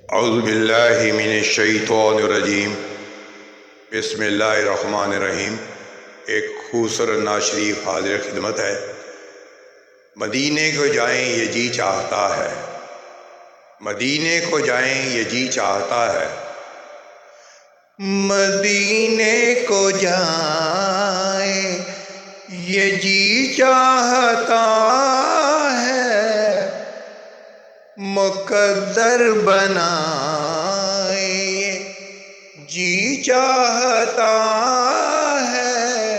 اعوذ باللہ من الشیطان الرجیم، بسم اللہ الرحمن الرحیم۔ ایک خوبصورت نعت شریف حاضر خدمت ہے۔ مدینے کو جائیں یہ جی چاہتا ہے، مدینے کو جائیں یہ جی چاہتا ہے، مدینے کو جائیں یہ جی چاہتا ہے، مقدر بنائے جی چاہتا ہے،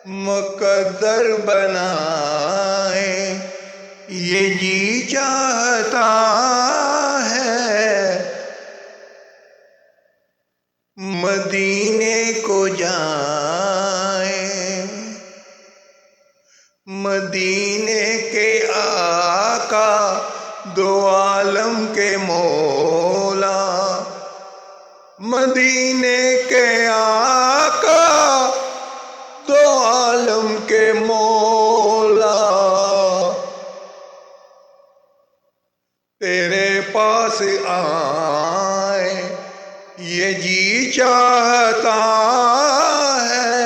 مقدر بنائے یہ جی چاہتا ہے، مدینے کو جائیں مدینے کے آقا دو عالم کے مولا، مدینے کے آقا دو عالم کے مولا، تیرے پاس آئے یہ جی چاہتا ہے،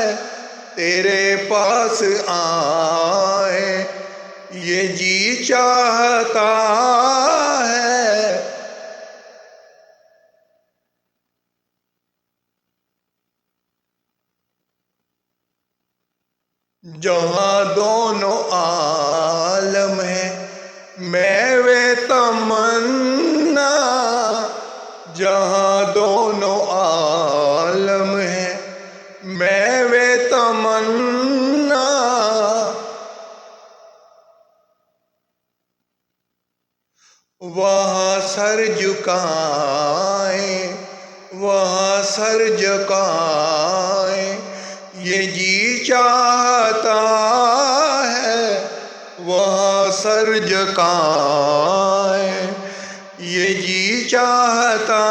تیرے پاس آئے یہ جی چاہتا ہے، جہاں دونوں عالم ہیں میوے تمنا، جہاں دونوں عالم ہیں میوے تمنا، وہاں سر جھکائیں وہاں سر جھکائیں یہ جی چاہتا ہے، وہاں سر جھکائیں یہ جی چاہتا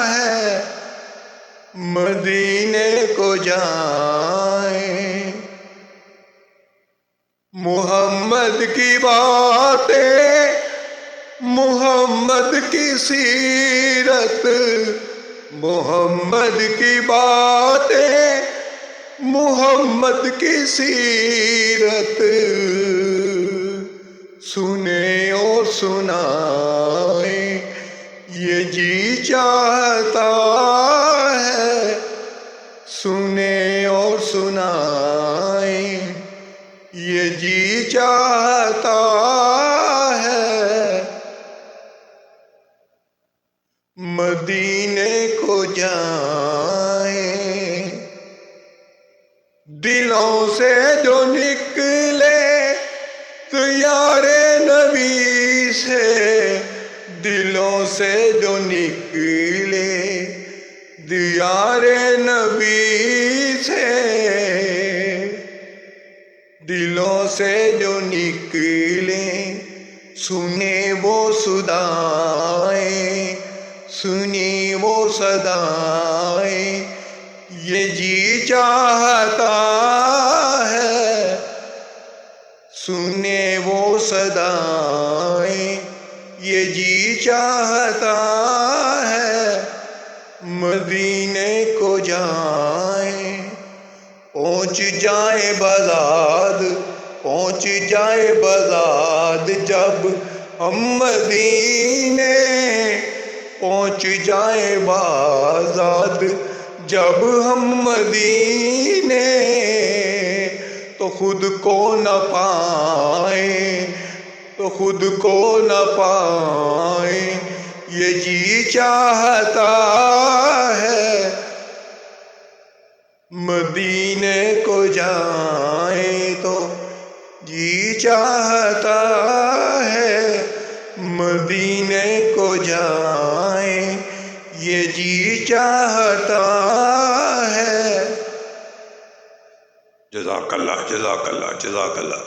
ہے، مدینے کو جائیں محمد کی باتیں، محمد کی سیرت، محمد کی باتیں، محمد کی سیرت، سنیں اور سنائیں یہ جی چاہتا ہے، سنیں اور سنائیں یہ جی چاہتا ہے، مدینے کو جائیں دلوں سے جو نکلے تو یار نبی سے، دلوں سے جو نکلے دیار نبی سے، دلوں سے جو نکلے سنے وہ صدائیں، سنی وہ صدائیں یہ جی چاہتا ہے، سنے وہ صدائیں یہ جی چاہتا ہے، مدینے کو جائیں پہنچ جائے بغداد، پہنچ جائے بغداد جب ہم مدینے، پہنچ جائے بغداد جب ہم مدینے، تو خود کو نہ پائیں، تو خود کو نہ پائیں یہ جی چاہتا ہے، مدینے کو جائیں تو جی چاہتا ہے، مدینے کو جائیں یہ جی چاہتا ہے۔ جزاک اللہ، جزاک اللہ، جزاک اللہ۔